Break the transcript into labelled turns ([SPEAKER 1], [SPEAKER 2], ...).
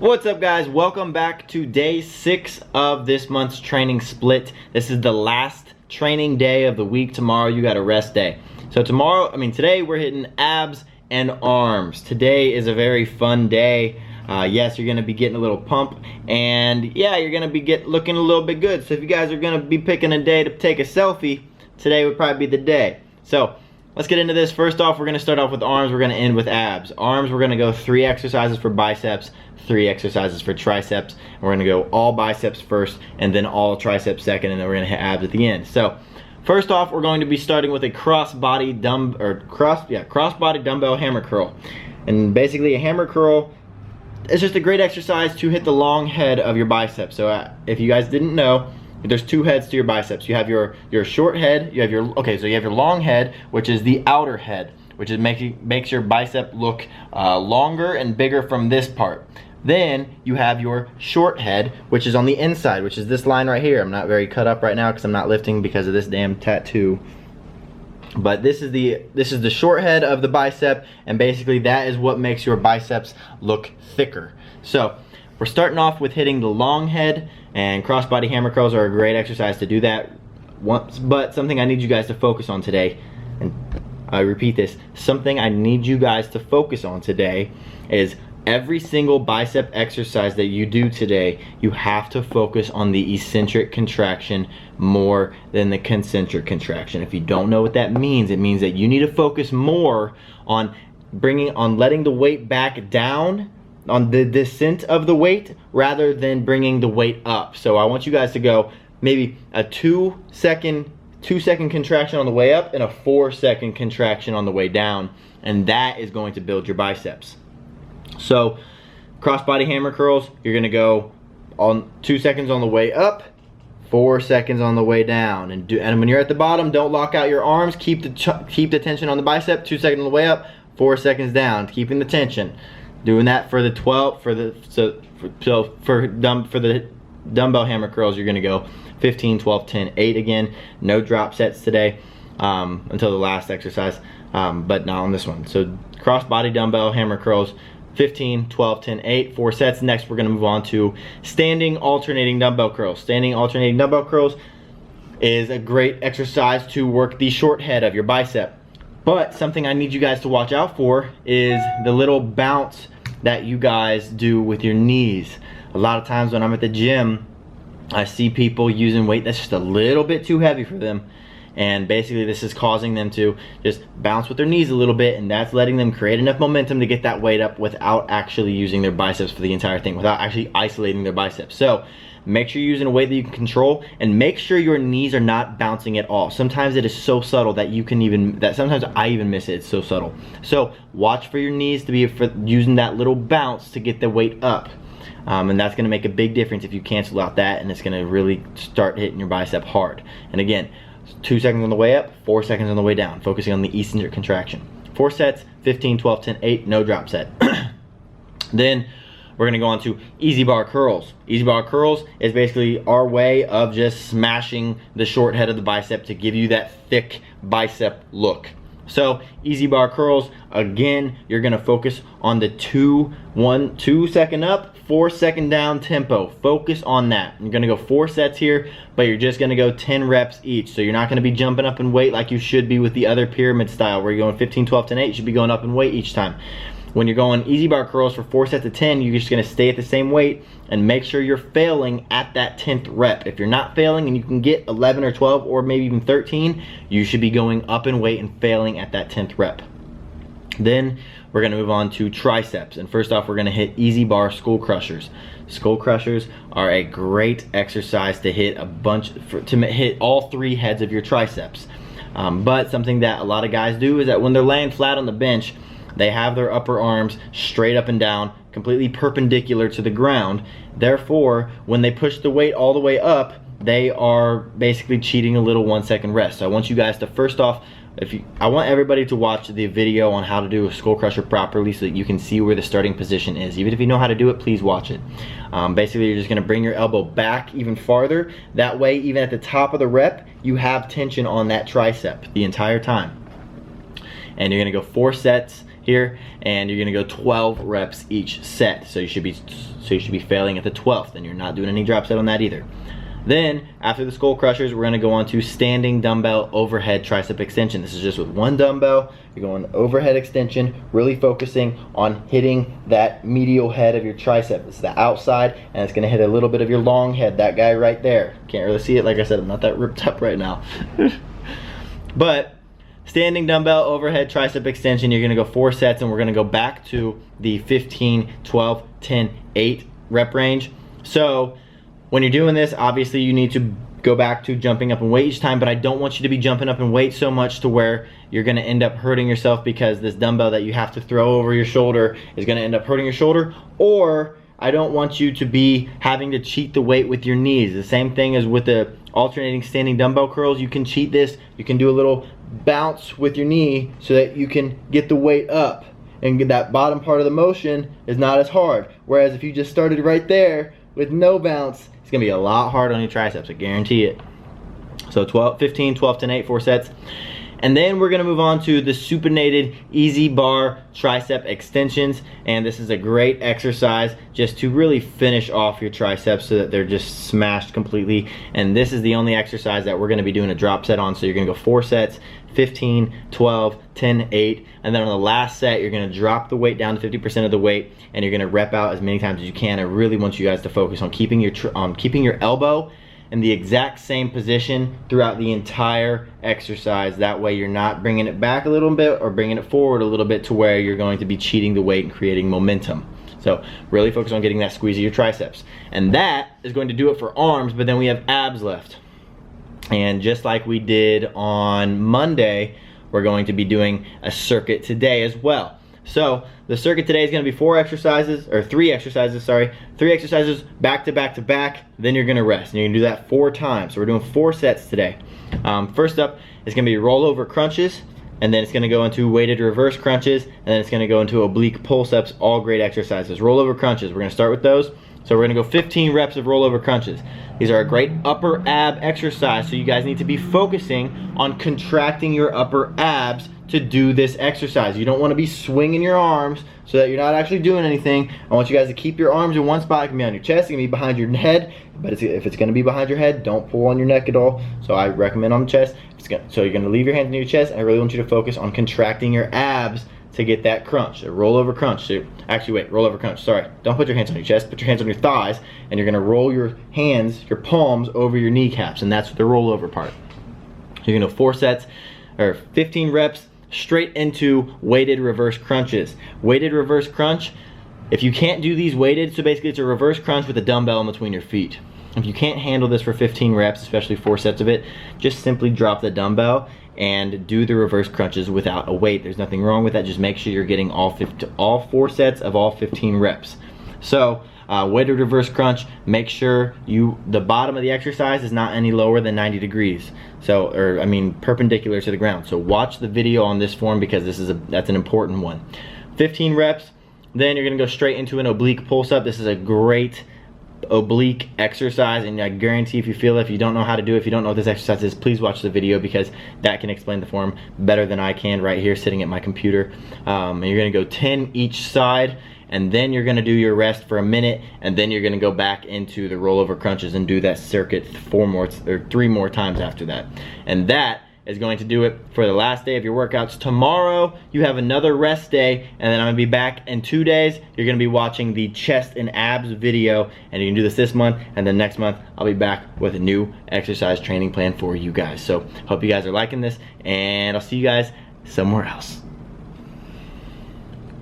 [SPEAKER 1] What's up, guys? Welcome back to day 6 of this month's training split. This is the last training day of the week. Tomorrow you got a rest day. So today we're hitting abs and arms. Today is a very fun day. Yes, you're gonna be getting a little pump, and yeah, you're gonna be looking a little bit good. So if you guys are gonna be picking a day to take a selfie, today would probably be the day. So let's get into this. First off, we're gonna start off with arms. We're gonna end with abs. Arms, we're gonna go 3 exercises for biceps, 3 exercises for triceps. And we're gonna go all biceps first, and then all triceps second, and then we're gonna hit abs at the end. So first off, we're going to be starting with a cross-body dumbbell hammer curl. And basically a hammer curl is just a great exercise to hit the long head of your biceps. So if you guys didn't know, there's 2 heads to your biceps. You have your short head, you have your long head, which is the outer head, which is makes your bicep look longer and bigger from this part. Then you have your short head, which is on the inside, which is this line right here. I'm not very cut up right now because I'm not lifting because of this damn tattoo. But this is the short head of the bicep, and basically that is what makes your biceps look thicker. So we're starting off with hitting the long head, and cross-body hammer curls are a great exercise to do that once. But something I need you guys to focus on today, and I repeat this, something I need you guys to focus on today is every single bicep exercise that you do today, you have to focus on the eccentric contraction more than the concentric contraction. If you don't know what that means, it means that you need to focus more on letting the weight back down, on the descent of the weight, rather than bringing the weight up. So I want you guys to go maybe a 2 second contraction on the way up and a 4-second contraction on the way down, and that is going to build your biceps. So cross-body hammer curls, you're gonna go on 2 seconds on the way up, 4 seconds on the way down, and when you're at the bottom, don't lock out your arms. Keep the tension on the bicep. 2 seconds on the way up, 4 seconds down, keeping the tension. Doing that for the dumbbell hammer curls, you're gonna go 15, 12, 10, 8 again. No drop sets today until the last exercise, but not on this one. So cross-body dumbbell hammer curls, 15, 12, 10, 8, 4 sets. Next, we're gonna move on to standing alternating dumbbell curls. Standing alternating dumbbell curls is a great exercise to work the short head of your bicep. But something I need you guys to watch out for is the little bounce that you guys do with your knees. A lot of times when I'm at the gym, I see people using weight that's just a little bit too heavy for them, and basically this is causing them to just bounce with their knees a little bit, and that's letting them create enough momentum to get that weight up without actually using their biceps for the entire thing, without actually isolating their biceps. So make sure you're using a weight that you can control, and make sure your knees are not bouncing at all. Sometimes it is so subtle that sometimes I even miss it. It's so subtle. So watch for your knees to be using that little bounce to get the weight up. And that's gonna make a big difference if you cancel out that, and it's gonna really start hitting your bicep hard. And again, 2 seconds on the way up, 4 seconds on the way down, focusing on the eccentric contraction. 4 sets, 15, 12, 10, 8, no drop set. Then we're gonna go on to easy bar curls. Easy bar curls is basically our way of just smashing the short head of the bicep to give you that thick bicep look. So easy bar curls, again, you're gonna focus on the 2 second up, 4 second down tempo. Focus on that. You're gonna go 4 sets here, but you're just gonna go 10 reps each. So you're not gonna be jumping up in weight like you should be with the other pyramid style where you're going 15, 12, 10, 8. You should be going up in weight each time. When you're going easy bar curls for 4 sets of 10, you're just gonna stay at the same weight and make sure you're failing at that 10th rep. If you're not failing and you can get 11 or 12 or maybe even 13, you should be going up in weight and failing at that 10th rep. Then we're gonna move on to triceps. And first off, we're gonna hit easy bar skull crushers. Skull crushers are a great exercise to hit hit all 3 heads of your triceps. But something that a lot of guys do is that when they're laying flat on the bench, they have their upper arms straight up and down, completely perpendicular to the ground. Therefore, when they push the weight all the way up, they are basically cheating a little 1 second rest. So I want you guys to, first off, I want everybody to watch the video on how to do a skull crusher properly so that you can see where the starting position is. Even if you know how to do it, please watch it. Basically, you're just gonna bring your elbow back even farther. That way, even at the top of the rep, you have tension on that tricep the entire time. And you're gonna go 4 sets here, and you're gonna go 12 reps each set. So you should be failing at the 12th, and you're not doing any drop set on that either. Then after the skull crushers, we're gonna go on to standing dumbbell overhead tricep extension. This is just with one dumbbell. You're going overhead extension, really focusing on hitting that medial head of your tricep. It's the outside, and it's gonna hit a little bit of your long head, that guy right there. Can't really see it, like I said, I'm not that ripped up right now. But standing dumbbell overhead tricep extension, you're gonna go 4 sets, and we're gonna go back to the 15, 12, 10, 8 rep range. So when you're doing this, obviously you need to go back to jumping up in weight each time, but I don't want you to be jumping up in weight so much to where you're gonna end up hurting yourself because this dumbbell that you have to throw over your shoulder is gonna end up hurting your shoulder, or I don't want you to be having to cheat the weight with your knees. The same thing as with the alternating standing dumbbell curls. You can cheat this. You can do a little bounce with your knee so that you can get the weight up, and that bottom part of the motion is not as hard. Whereas if you just started right there with no bounce, it's gonna be a lot harder on your triceps, I guarantee it. So 15, 12, 10, 8, 4 sets. And then we're gonna move on to the supinated easy bar tricep extensions. And this is a great exercise just to really finish off your triceps so that they're just smashed completely. And this is the only exercise that we're gonna be doing a drop set on. So you're gonna go 4 sets, 15, 12, 10, 8. And then on the last set, you're gonna drop the weight down to 50% of the weight, and you're gonna rep out as many times as you can. I really want you guys to focus on keeping your elbow in the exact same position throughout the entire exercise. That way you're not bringing it back a little bit or bringing it forward a little bit to where you're going to be cheating the weight and creating momentum. So really focus on getting that squeeze of your triceps. And that is going to do it for arms, but then we have abs left. And just like we did on Monday, we're going to be doing a circuit today as well. So the circuit today is going to be 3 exercises, sorry. 3 exercises back to back to back, then you're going to rest. And you're going to do that 4 times. So we're doing 4 sets today. First up is going to be rollover crunches, and then it's going to go into weighted reverse crunches, and then it's going to go into oblique pull-ups, all great exercises. Rollover crunches, we're going to start with those. So we're going to go 15 reps of rollover crunches. These are a great upper ab exercise, so you guys need to be focusing on contracting your upper abs to do this exercise. You don't want to be swinging your arms so that you're not actually doing anything. I want you guys to keep your arms in one spot. It can be on your chest, it can be behind your head, but if it's going to be behind your head, don't pull on your neck at all. So I recommend on the chest. So you're going to leave your hands near your chest, and I really want you to focus on contracting your abs to get that crunch, a rollover crunch. So actually, wait, rollover crunch, sorry. Don't put your hands on your chest, put your hands on your thighs, and you're gonna roll your hands, your palms over your kneecaps, and that's the rollover part. You're gonna do 4 sets, or 15 reps, straight into weighted reverse crunches. Weighted reverse crunch, if you can't do these weighted, so basically it's a reverse crunch with a dumbbell in between your feet. If you can't handle this for 15 reps, especially 4 sets of it, just simply drop the dumbbell and do the reverse crunches without a weight. There's nothing wrong with that. Just make sure you're getting all 4 sets of all 15 reps. So weighted reverse crunch, make sure the bottom of the exercise is not any lower than 90 degrees. So, perpendicular to the ground. So watch the video on this form because that's an important one. 15 reps, then you're gonna go straight into an oblique pulse-up. This is a great oblique exercise, and I guarantee if you don't know how to do it, if you don't know what this exercise is, please watch the video because that can explain the form better than I can right here sitting at my computer. And you're gonna go 10 each side, and then you're gonna do your rest for a minute, and then you're gonna go back into the rollover crunches and do that circuit 3 more times after that. And that is going to do it for the last day of your workouts. Tomorrow, you have another rest day, and then I'm gonna be back in 2 days. You're gonna be watching the chest and abs video, and you can do this month, and then next month, I'll be back with a new exercise training plan for you guys. So, hope you guys are liking this, and I'll see you guys somewhere else.